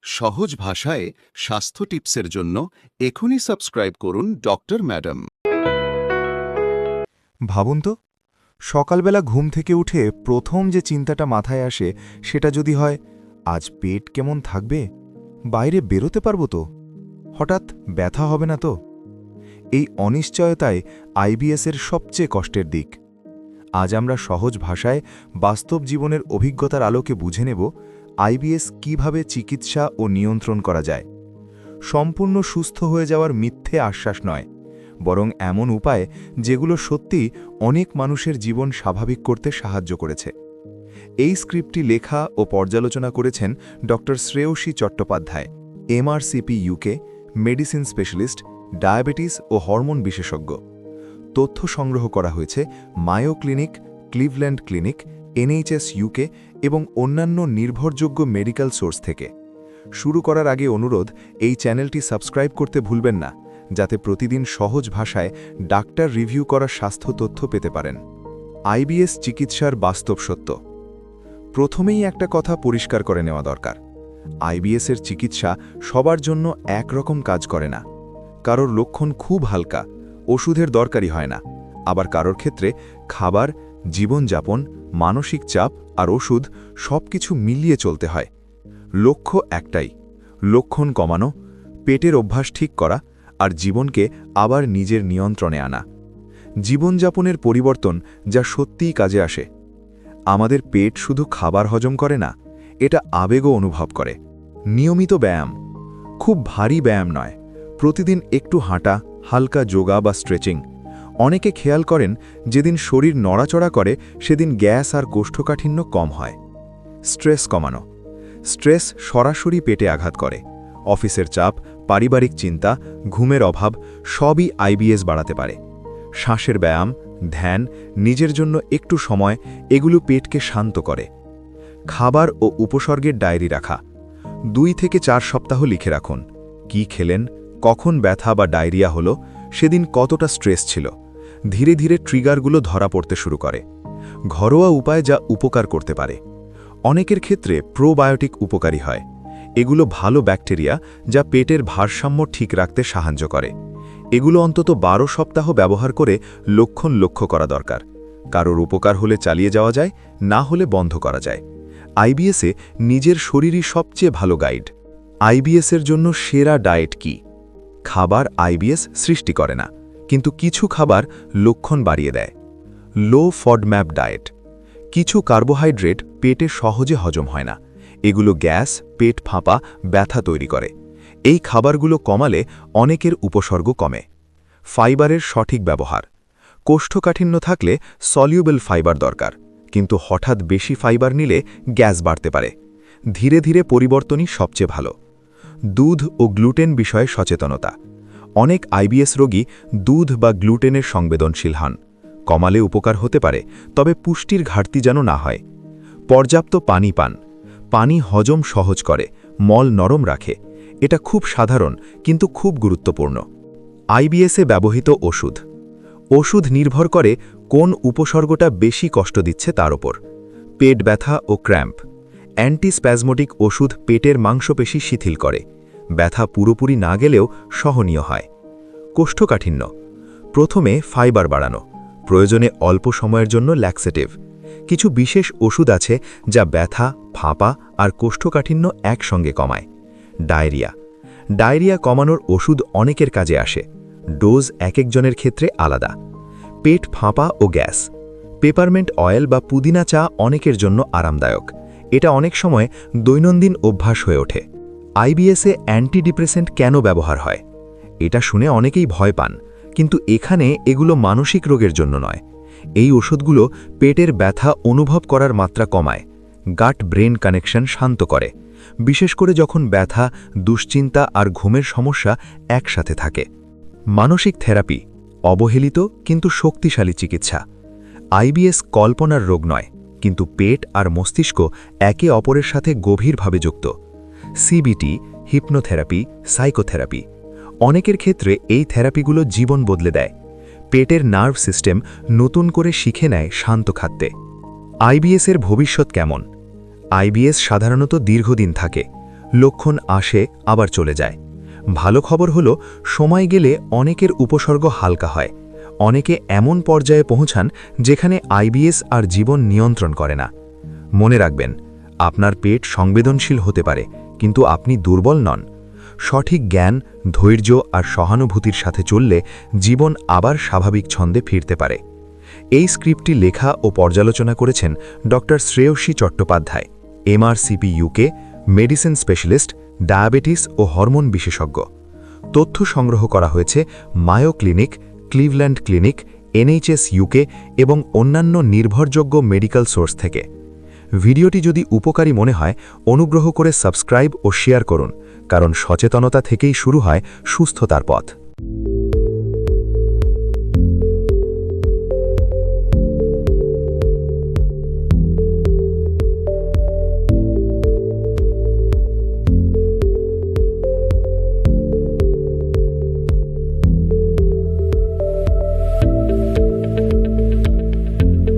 সহজ ভাষায় স্বাস্থ্য টিপসের জন্য এখনই সাবস্ক্রাইব করুন ডক্টর ম্যাডাম। ভাবুন তো, সকালবেলা ঘুম থেকে উঠে প্রথম যে চিন্তাটা মাথায় আসে সেটা যদি হয় আজ পেট কেমন থাকবে, বাইরে বেরোতে পারবো তো, হঠাৎ ব্যথা হবে না তো। এই অনিশ্চয়তায় আইবিএসের সবচেয়ে কষ্টের দিক। আজ আমরা সহজ ভাষায় বাস্তব জীবনের অভিজ্ঞতার আলোকে বুঝে নেব আইবিএস কিভাবে চিকিৎসা ও নিয়ন্ত্রণ করা যায়। সম্পূর্ণ সুস্থ হয়ে যাওয়ার মিথ্যে আশ্বাস নয়, বরং এমন উপায় যেগুলো সত্যি অনেক মানুষের জীবন স্বাভাবিক করতে সাহায্য করেছে। এই স্ক্রিপ্টটি লেখা ও পর্যালোচনা করেছেন doctor Shreyasi Chattopadhyay, MRCP UK, medicine specialist, diabetes ও হরমোন বিশেষজ্ঞ। তথ্য সংগ্রহ করা হয়েছে Mayo Clinic, Cleveland Clinic, NHS UK এবং অন্যান্য নির্ভরযোগ্য মেডিকেল সোর্স থেকে। শুরু করার আগে অনুরোধ, এই চ্যানেলটি সাবস্ক্রাইব করতে ভুলবেন না, যাতে প্রতিদিন সহজ ভাষায় ডাক্তার রিভিউ করা স্বাস্থ্য তথ্য পেতে পারেন। আইবিএস চিকিৎসার বাস্তব সত্য। প্রথমেই একটা কথা পরিষ্কার করে নেওয়া দরকার, আইবিএসের চিকিৎসা সবার জন্য একরকম কাজ করে না। কারোর লক্ষণ খুব হালকা, ওষুধের দরকারই হয় না। আবার কারোর ক্ষেত্রে খাবার, জীবনযাপন, মানসিক চাপ আর ওষুধ সবকিছু মিলিয়ে চলতে হয়। লক্ষ্য একটাই, লক্ষণ কমানো, পেটের অভ্যাস ঠিক করা আর জীবনকে আবার নিজের নিয়ন্ত্রণে আনা। জীবনযাপনের পরিবর্তন যা সত্যিই কাজে আসে। আমাদের পেট শুধু খাবার হজম করে না, এটা আবেগও অনুভব করে। নিয়মিত ব্যায়াম, খুব ভারী ব্যায়াম নয়, প্রতিদিন একটু হাঁটা, হালকা যোগা বা স্ট্রেচিং। অনেকে খেয়াল করেন যেদিন শরীর নড়াচড়া করে সেদিন গ্যাস আর কোষ্ঠকাঠিন্য কম হয়। স্ট্রেস কমানো, স্ট্রেস সরাসরি পেটে আঘাত করে। অফিসের চাপ, পারিবারিক চিন্তা, ঘুমের অভাব সবই আইবিএস বাড়াতে পারে। শ্বাসের ব্যায়াম, ধ্যান, নিজের জন্য একটু সময়, এগুলো পেটকে শান্ত করে। খাবার ও উপসর্গের ডায়েরি রাখা, 2 থেকে 4 সপ্তাহ লিখে রাখুন। কি খেলেন, কখন ব্যথা বা ডায়রিয়া হলো, সেদিন কতটা স্ট্রেস ছিল। ধীরে ধীরে ট্রিগারগুলো ধরা পড়তে শুরু করে। ঘরোয়া উপায় যা উপকার করতে পারে। অনেকের ক্ষেত্রে প্রোবায়োটিক উপকারী হয়। এগুলো ভালো ব্যাকটেরিয়া যা পেটের ভারসাম্য ঠিক রাখতে সাহায্য করে। এগুলো অন্তত 12 সপ্তাহ ব্যবহার করে লক্ষণ লক্ষ্য করা দরকার। কারোর উপকার হলে চালিয়ে যাওয়া যায়, না হলে বন্ধ করা যায়। আইবিএসে নিজের শরীরই সবচেয়ে ভালো গাইড। আইবিএসের জন্য সেরা ডায়েট কি? খাবার আইবিএস সৃষ্টি করে না, কিন্তু কিছু খাবার লক্ষণ বাড়িয়ে দেয়। লো ফডম্যাপ ডায়েট। কিছু কার্বোহাইড্রেট পেটে সহজে হজম হয় না, এগুলো গ্যাস, পেট ফাঁপা, ব্যথা তৈরি করে। এই খাবারগুলো কমালে অনেকের উপসর্গ কমে। ফাইবারের সঠিক ব্যবহার। কোষ্ঠকাঠিন্য থাকলে সলিউবল ফাইবার দরকার, কিন্তু হঠাৎ বেশি ফাইবার নিলে গ্যাস বাড়তে পারে। ধীরে ধীরে পরিবর্তনই সবচেয়ে ভালো। দুধ ও গ্লুটেন বিষয়ে সচেতনতা। অনেক আইবিএস রোগী দুধ বা গ্লুটেনের সংবেদনশীল হন। কমালে উপকার হতে পারে, তবে পুষ্টির ঘাটতি যেন না হয়। পর্যাপ্ত পানি পান। পানি হজম সহজ করে, মল নরম রাখে। এটা খুব সাধারণ কিন্তু খুব গুরুত্বপূর্ণ। আইবিএসে ব্যবহৃত ওষুধ। ওষুধ নির্ভর করে কোন উপসর্গটা বেশি কষ্ট দিচ্ছে তার ওপর। পেট ব্যথা ও ক্র্যাম্প। অ্যান্টিস্প্যাজমোটিক ওষুধ পেটের মাংসপেশি শিথিল করে। ব্যথা পুরোপুরি না গেলেও সহনীয় হয়। কোষ্ঠকাঠিন্য। প্রথমে ফাইবার বাড়ানো, প্রয়োজনে অল্প সময়ের জন্য ল্যাক্সেটিভ। কিছু বিশেষ ওষুধ আছে যা ব্যথা, ফাঁপা আর কোষ্ঠকাঠিন্য একসঙ্গে কমায়। ডায়রিয়া। ডায়রিয়া কমানোর ওষুধ অনেকের কাজে আসে, ডোজ একজনের ক্ষেত্রে আলাদা। পেট ফাঁপা ও গ্যাস। পেপারমেন্ট অয়েল বা পুদিনা চা অনেকের জন্য আরামদায়ক। এটা অনেক সময় দৈনন্দিন অভ্যাস হয়ে ওঠে। আইবিএসে অ্যান্টিডিপ্রেসেন্ট কেন ব্যবহার হয়? এটা শুনে অনেকেই ভয় পান, কিন্তু এখানে এগুলো মানসিক রোগের জন্য নয়। এই ওষুধগুলো পেটের ব্যথা অনুভব করার মাত্রা কমায়, গাট ব্রেন কানেকশন শান্ত করে, বিশেষ করে যখন ব্যথা, দুশ্চিন্তা আর ঘুমের সমস্যা একসাথে থাকে। মানসিক থেরাপি, অবহেলিত কিন্তু শক্তিশালী চিকিৎসা। আইবিএস কল্পনার রোগ নয়, কিন্তু পেট আর মস্তিষ্ক একে অপরের সাথে গভীরভাবে যুক্ত। CBT, hypnotherapy, psychotherapy. অনেকের ক্ষেত্রে এই থেরাপিগুলো জীবন বদলে দেয়। পেটের নার্ভ সিস্টেম নতুন করে শিখে নেয় শান্ত খাদ্যে। আইবিএসের ভবিষ্যৎ কেমন? আইবিএস সাধারণত দীর্ঘদিন থাকে। লক্ষণ আসে আবার চলে যায়। ভালো খবর হলো সময় গেলে অনেকের উপসর্গ হালকা হয়। অনেকে এমন পর্যায়ে পৌঁছান যেখানে আইবিএস আর জীবন নিয়ন্ত্রণ করে না। মনে রাখবেন, আপনার পেট সংবেদনশীল হতে পারে, কিন্তু আপনি দুর্বল নন। সঠিক জ্ঞান, ধৈর্য আর সহানুভূতির সাথে চললে জীবন আবার স্বাভাবিক ছন্দে ফিরতে পারে। এই স্ক্রিপ্টটি লেখা ও পর্যালোচনা করেছেন doctor Shreyasi Chattopadhyay, MRCP UK, medicine specialist, diabetes ও হরমোন বিশেষজ্ঞ। তথ্য সংগ্রহ করা হয়েছে Mayo Clinic, Cleveland Clinic, NHS UK এবং অন্যান্য নির্ভরযোগ্য মেডিকেল সোর্স থেকে। ভিডিওটি যদি উপকারী মনে হয়, অনুগ্রহ করে সাবস্ক্রাইব ও শেয়ার করুন, কারণ সচেতনতা থেকেই শুরু হয় সুস্থতার পথ।